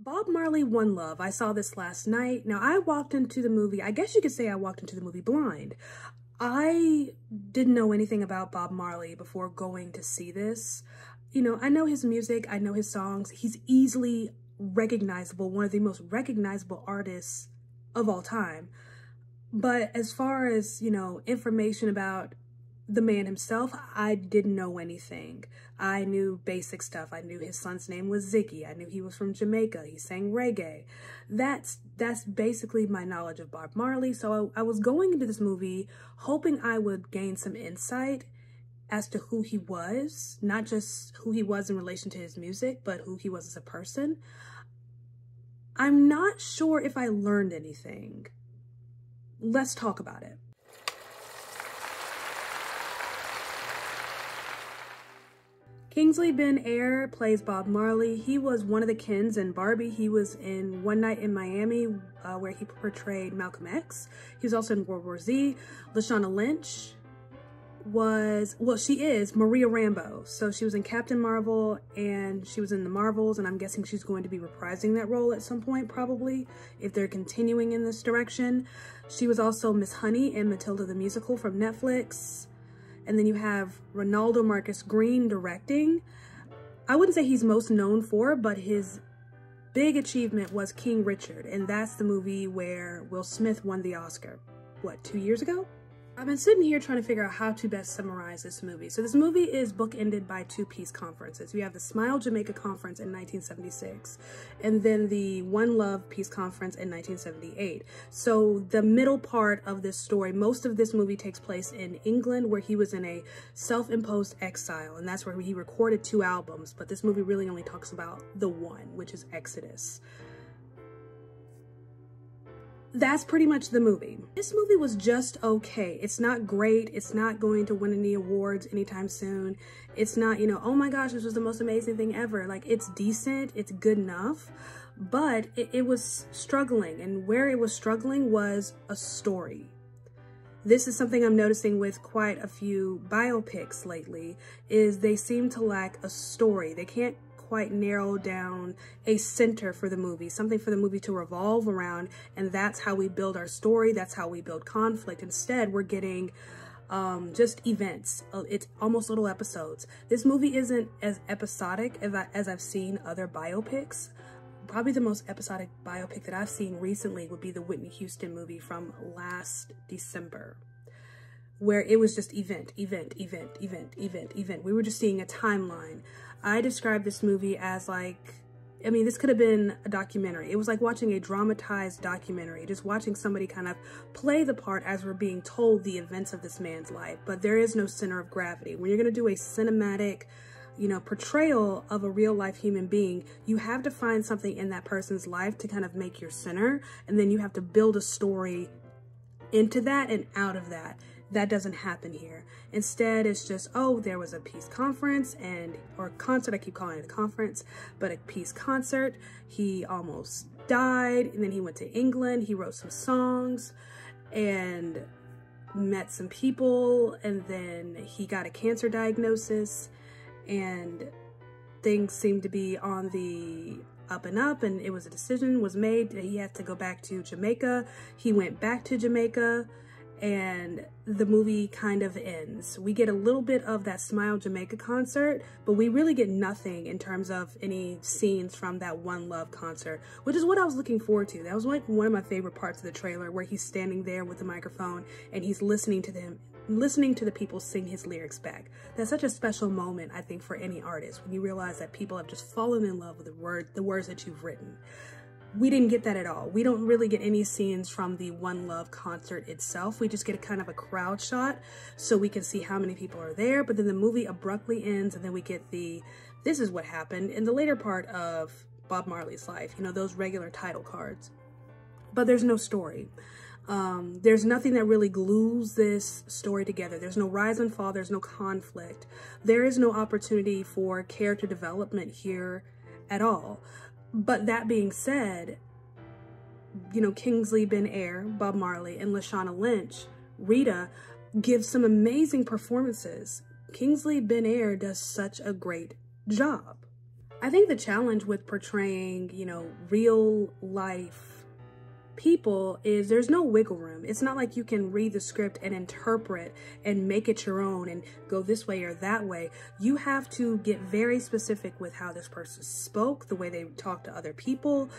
Bob Marley, One Love. I saw this last night. Now, I walked into the movie, I guess you could say I walked into the movie blind. I didn't know anything about Bob Marley before going to see this. You know, I know his music, I know his songs. He's easily recognizable, one of the most recognizable artists of all time. But as far as, you know, information about the man himself, I didn't know anything. I knew basic stuff. I knew his son's name was Ziggy. I knew he was from Jamaica. He sang reggae. That's basically my knowledge of Bob Marley. So I was going into this movie hoping I would gain some insight as to who he was, not just who he was in relation to his music, but who he was as a person. I'm not sure if I learned anything. Let's talk about it. Kingsley Ben-Air plays Bob Marley. He was one of the Kens in Barbie. He was in One Night in Miami, where he portrayed Malcolm X. He was also in World War Z. Lashana Lynch was, well, she is Maria Rambeau. So she was in Captain Marvel and she was in the Marvels, and I'm guessing she's going to be reprising that role at some point, probably, if they're continuing in this direction. She was also Miss Honey in Matilda the Musical from Netflix. And then you have Ronaldo Marcus Green directing. I wouldn't say he's most known for, but his big achievement was King Richard. And that's the movie where Will Smith won the Oscar, what, 2 years ago? I've been sitting here trying to figure out how to best summarize this movie. So this movie is bookended by two peace conferences. You have the Smile Jamaica Conference in 1976, and then the One Love Peace Conference in 1978. So the middle part of this story, most of this movie takes place in England, where he was in a self-imposed exile, and that's where he recorded 2 albums, but this movie really only talks about the one, which is Exodus. That's pretty much the movie. This movie was just okay. It's not great. It's not going to win any awards anytime soon. It's not, you know, oh my gosh, this was the most amazing thing ever. Like, it's decent, it's good enough, but it was struggling, and where it was struggling was a story. This is something I'm noticing with quite a few biopics lately, is they seem to lack a story. They can't quite narrow down a center for the movie, something for the movie to revolve around, and that's how we build our story, that's how we build conflict. Instead, we're getting just events. It's almost little episodes. This movie isn't as episodic as I've seen other biopics. Probably the most episodic biopic that I've seen recently would be the Whitney Houston movie from last December, where it was just event. We were just seeing a timeline. I described this movie as like, I mean, this could have been a documentary. It was like watching a dramatized documentary, just watching somebody kind of play the part as we're being told the events of this man's life. But there is no center of gravity. When you're going to do a cinematic, you know, portrayal of a real life human being, you have to find something in that person's life to kind of make your center. And then you have to build a story into that and out of that. That doesn't happen here. Instead, it's just, oh, there was a peace conference or concert. I keep calling it a conference, but a peace concert. He almost died, and then he went to England. He wrote some songs and met some people, and then he got a cancer diagnosis, and things seemed to be on the up and up, and it was a decision was made that he had to go back to Jamaica. He went back to Jamaica, and the movie kind of ends. We get a little bit of that Smile Jamaica concert, but we really get nothing in terms of any scenes from that One Love concert, which is what I was looking forward to. That was like one of my favorite parts of the trailer, where he's standing there with the microphone and he's listening to the people sing his lyrics back. That's such a special moment, I think, for any artist, when you realize that people have just fallen in love with the words that you've written. We didn't get that at all. We don't really get any scenes from the One Love concert itself. We just get a kind of a crowd shot so we can see how many people are there. But then the movie abruptly ends, and then we get this is what happened in the later part of Bob Marley's life. You know, those regular title cards. But there's no story. There's nothing that really glues this story together. There's no rise and fall. There's no conflict. There is no opportunity for character development here at all. But that being said, you know, Kingsley Ben-Air, Bob Marley, and Lashana Lynch, Rita, give some amazing performances. Kingsley Ben-Air does such a great job. I think the challenge with portraying, you know, real life people is there's no wiggle room. It's not like you can read the script and interpret and make it your own and go this way or that way. You have to get very specific with how this person spoke, the way they talk to other people,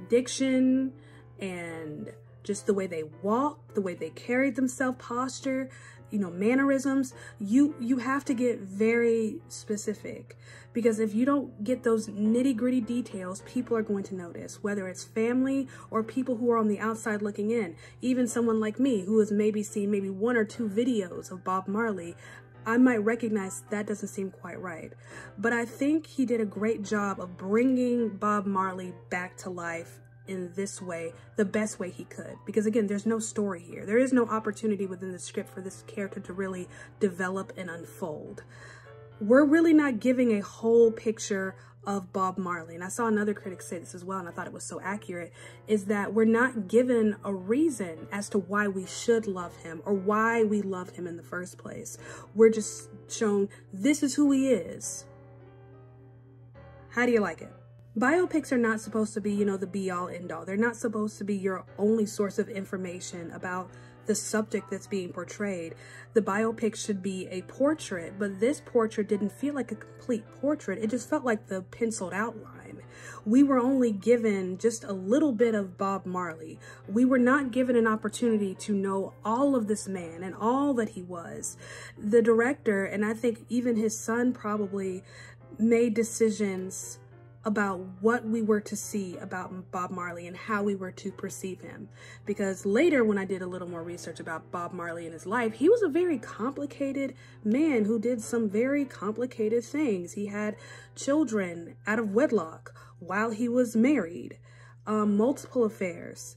diction, and just the way they walk, the way they carried themselves, posture, you know, mannerisms. You have to get very specific, because if you don't get those nitty-gritty details, people are going to notice, whether it's family or people who are on the outside looking in. Even someone like me who has maybe seen maybe 1 or 2 videos of Bob Marley, I might recognize that doesn't seem quite right. But I think he did a great job of bringing Bob Marley back to life in this way, the best way he could. Because again, there's no story here. There is no opportunity within the script for this character to really develop and unfold. We're really not giving a whole picture of Bob Marley. And I saw another critic say this as well, and I thought it was so accurate, is that we're not given a reason as to why we should love him or why we love him in the first place. We're just shown this is who he is. How do you like it? Biopics are not supposed to be, you know, the be-all, end-all. They're not supposed to be your only source of information about the subject that's being portrayed. The biopic should be a portrait, but this portrait didn't feel like a complete portrait. It just felt like the penciled outline. We were only given just a little bit of Bob Marley. We were not given an opportunity to know all of this man and all that he was. The director, and I think even his son probably, made decisions about what we were to see about Bob Marley and how we were to perceive him. Because later, when I did a little more research about Bob Marley and his life, he was a very complicated man who did some very complicated things. He had children out of wedlock while he was married, multiple affairs.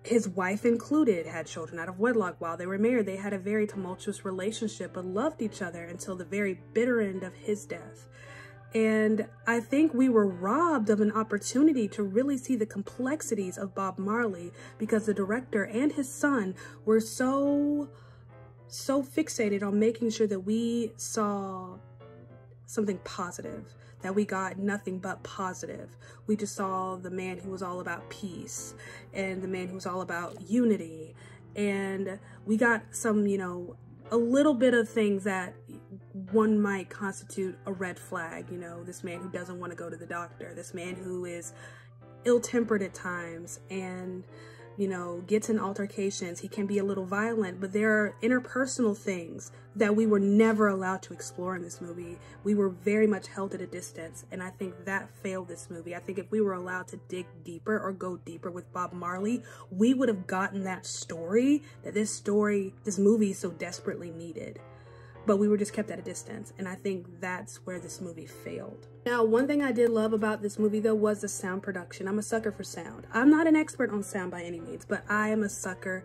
His wife included had children out of wedlock while they were married. They had a very tumultuous relationship, but loved each other until the very bitter end of his death. And I think we were robbed of an opportunity to really see the complexities of Bob Marley because the director and his son were so fixated on making sure that we saw something positive, that we got nothing but positive. We just saw the man who was all about peace and the man who was all about unity. And we got some, you know, a little bit of things that one might constitute a red flag. You know, this man who doesn't want to go to the doctor, this man who is ill-tempered at times and, you know, gets in altercations. He can be a little violent, but there are interpersonal things that we were never allowed to explore in this movie. We were very much held at a distance, and I think that failed this movie. I think if we were allowed to dig deeper or go deeper with Bob Marley, we would have gotten that story that this movie so desperately needed. But we were just kept at a distance, and I think that's where this movie failed. Now, one thing I did love about this movie, though, was the sound production. I'm a sucker for sound. I'm not an expert on sound by any means, but I am a sucker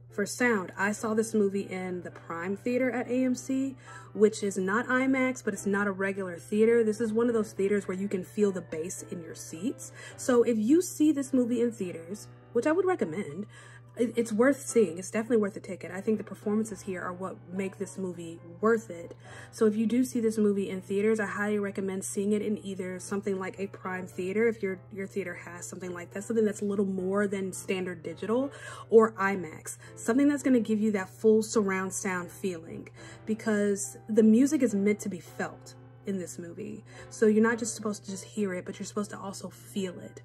for sound. I saw this movie in the Prime Theater at AMC, which is not IMAX, but it's not a regular theater. This is one of those theaters where you can feel the bass in your seats. So if you see this movie in theaters, which I would recommend, it's worth seeing. It's definitely worth a ticket. I think the performances here are what make this movie worth it. So if you do see this movie in theaters, I highly recommend seeing it in either something like a Prime Theater, if your theater has something like that, something that's a little more than standard digital, or IMAX, something that's going to give you that full surround sound feeling, because the music is meant to be felt in this movie. So you're not just supposed to just hear it, but you're supposed to also feel it.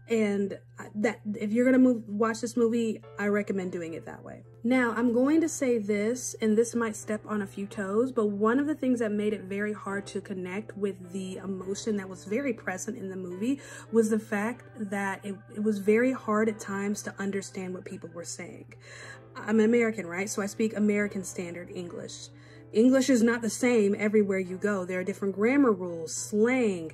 And that if you're gonna watch this movie, I recommend doing it that way. Now, I'm going to say this, and this might step on a few toes, but one of the things that made it very hard to connect with the emotion that was very present in the movie was the fact that it was very hard at times to understand what people were saying. I'm American, right? So I speak American Standard English. English is not the same everywhere you go. There are different grammar rules, slang,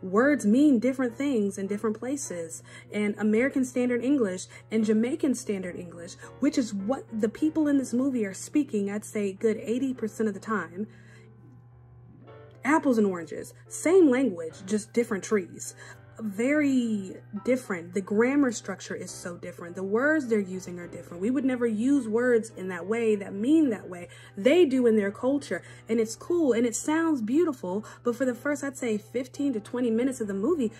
words mean different things in different places. And American Standard English and Jamaican Standard English, which is what the people in this movie are speaking, I'd say good 80% of the time. Apples and oranges, same language, just different trees. very different. The grammar structure is so different. The words they're using are different. We would never use words in that way that mean that way. They do in their culture, and it's cool and it sounds beautiful. But for the first, I'd say 15 to 20 minutes of the movie,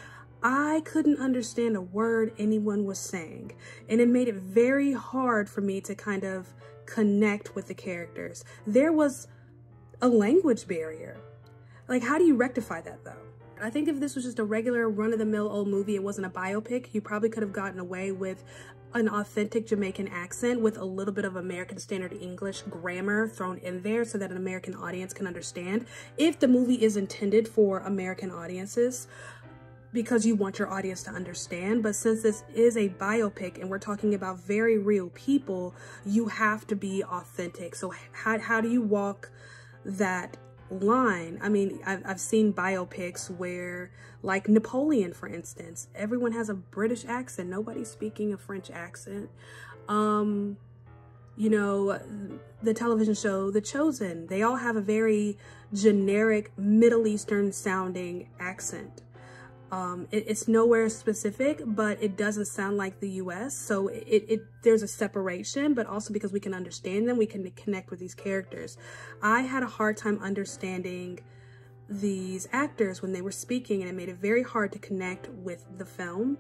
I couldn't understand a word anyone was saying. And it made it very hard for me to kind of connect with the characters. There was a language barrier. Like, how do you rectify that though? I think if this was just a regular run-of-the-mill old movie, it wasn't a biopic, you probably could have gotten away with an authentic Jamaican accent with a little bit of American Standard English grammar thrown in there so that an American audience can understand. If the movie is intended for American audiences, because you want your audience to understand. But since this is a biopic and we're talking about very real people, you have to be authentic. So how do you walk that line? I mean, I've seen biopics where, like Napoleon, for instance, everyone has a British accent. Nobody's speaking a French accent. You know, the television show The Chosen, they all have a very generic Middle Eastern sounding accent. It's nowhere specific, but it doesn't sound like the US. So there's a separation, but also because we can understand them, we can connect with these characters. I had a hard time understanding these actors when they were speaking, and it made it very hard to connect with the film.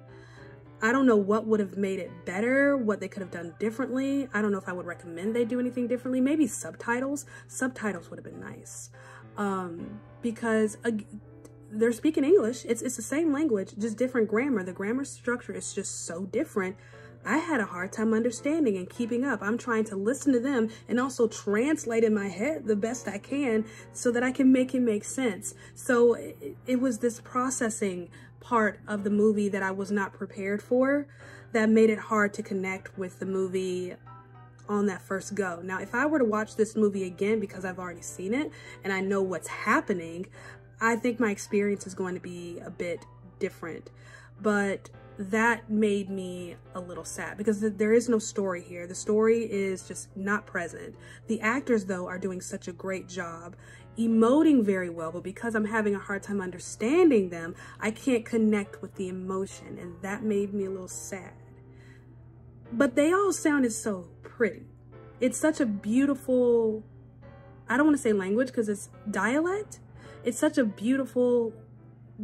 I don't know what would have made it better, what they could have done differently. I don't know if I would recommend they do anything differently. Maybe subtitles. Subtitles would have been nice. Because they're speaking English. It's the same language, just different grammar. The grammar structure is just so different. I had a hard time understanding and keeping up. I'm trying to listen to them and also translate in my head the best I can so that I can make it make sense. So it was this processing part of the movie that I was not prepared for that made it hard to connect with the movie on that first go. Now, if I were to watch this movie again because I've already seen it and I know what's happening, I think my experience is going to be a bit different. But that made me a little sad because there is no story here. The story is just not present. The actors, though, are doing such a great job, emoting very well, but because I'm having a hard time understanding them, I can't connect with the emotion, and that made me a little sad. But they all sounded so pretty. It's such a beautiful, I don't want to say language because it's dialect. It's such a beautiful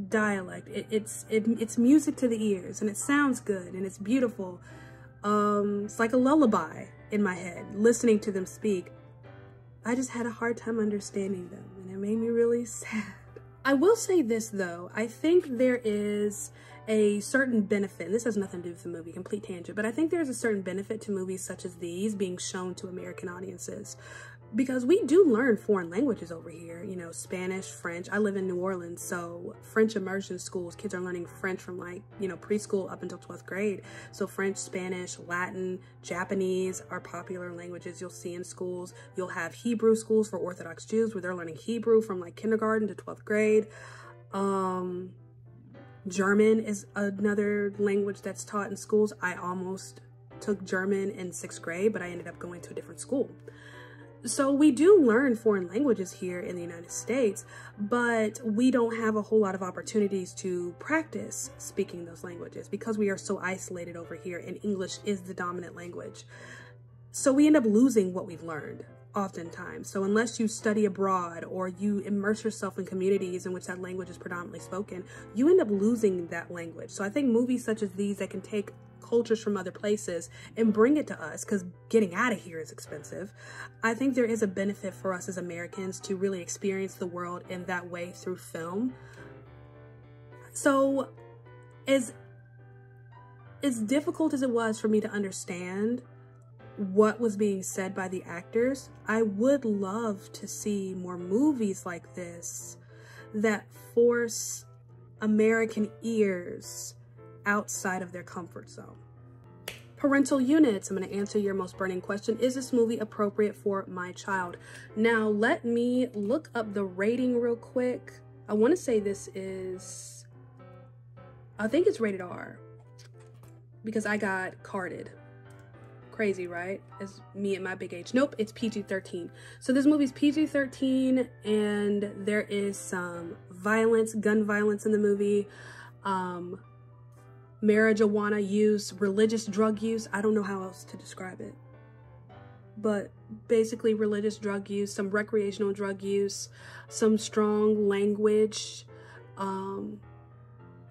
dialect. It's music to the ears, and it sounds good, and it's beautiful. It's like a lullaby in my head, listening to them speak. I just had a hard time understanding them, and it made me really sad. I will say this though, I think there is a certain benefit, and this has nothing to do with the movie, complete tangent, but I think there's a certain benefit to movies such as these being shown to American audiences. Because we do learn foreign languages over here, you know, Spanish, French. I live in New Orleans, so French immersion schools, kids are learning French from like, you know, preschool up until 12th grade. So French, Spanish, Latin, Japanese are popular languages you'll see in schools. You'll have Hebrew schools for Orthodox Jews where they're learning Hebrew from like kindergarten to 12th grade. German is another language that's taught in schools. I almost took German in 6th grade, but I ended up going to a different school. So we do learn foreign languages here in the United States, but we don't have a whole lot of opportunities to practice speaking those languages because we are so isolated over here and English is the dominant language. So we end up losing what we've learned oftentimes. So unless you study abroad or you immerse yourself in communities in which that language is predominantly spoken, you end up losing that language. So I think movies such as these that can take cultures from other places and bring it to us, because getting out of here is expensive. I think there is a benefit for us as Americans to really experience the world in that way through film. So as difficult as it was for me to understand what was being said by the actors, I would love to see more movies like this that force American ears outside of their comfort zone. Parental units. I'm going to answer your most burning question. Is this movie appropriate for my child? Now, let me look up the rating real quick. I want to say this is, I think it's rated R because I got carded. Crazy, right? As me at my big age. Nope, it's PG-13. So this movie's PG-13 and there is some violence, gun violence in the movie. marijuana use, religious drug use. I don't know how else to describe it, but basically religious drug use, some recreational drug use, some strong language.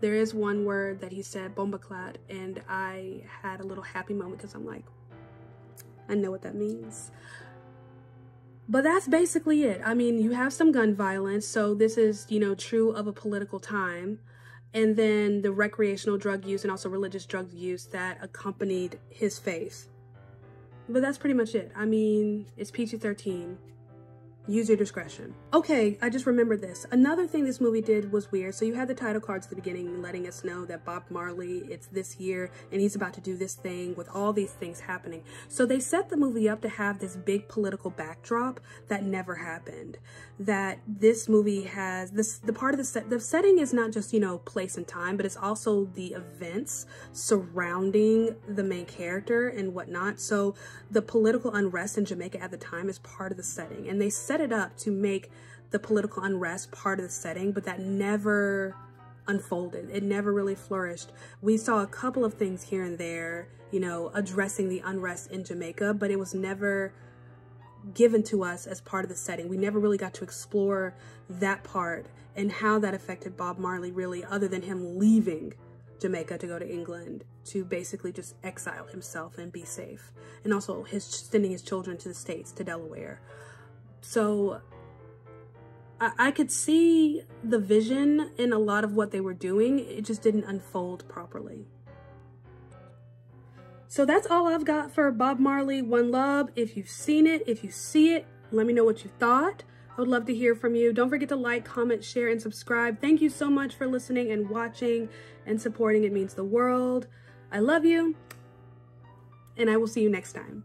There is one word that he said, bombaclad, and I had a little happy moment because I'm like, I know what that means. But that's basically it. I mean, you have some gun violence, so this is, you know, true of a political time. And then the recreational drug use and also religious drug use that accompanied his faith. But that's pretty much it. I mean, it's PG-13. Use your discretion. Okay, I just remembered this. Another thing this movie did was weird. So you had the title cards at the beginning letting us know that Bob Marley, it's this year and he's about to do this thing with all these things happening. So they set the movie up to have this big political backdrop that never happened. That this movie has, the part of the setting is not just, you know, place and time, but it's also the events surrounding the main character and whatnot. So the political unrest in Jamaica at the time is part of the setting, and they set it up to make the political unrest part of the setting, but that never unfolded. It never really flourished. We saw a couple of things here and there, you know, addressing the unrest in Jamaica, but it was never given to us as part of the setting. We never really got to explore that part and how that affected Bob Marley, really, other than him leaving Jamaica to go to England to basically just exile himself and be safe, and also sending his children to the States, to Delaware. So I could see the vision in a lot of what they were doing. It just didn't unfold properly. So that's all I've got for Bob Marley, One Love. If you've seen it, if you see it, let me know what you thought. I would love to hear from you. Don't forget to like, comment, share, and subscribe. Thank you so much for listening and watching and supporting. It means the world. I love you, and I will see you next time.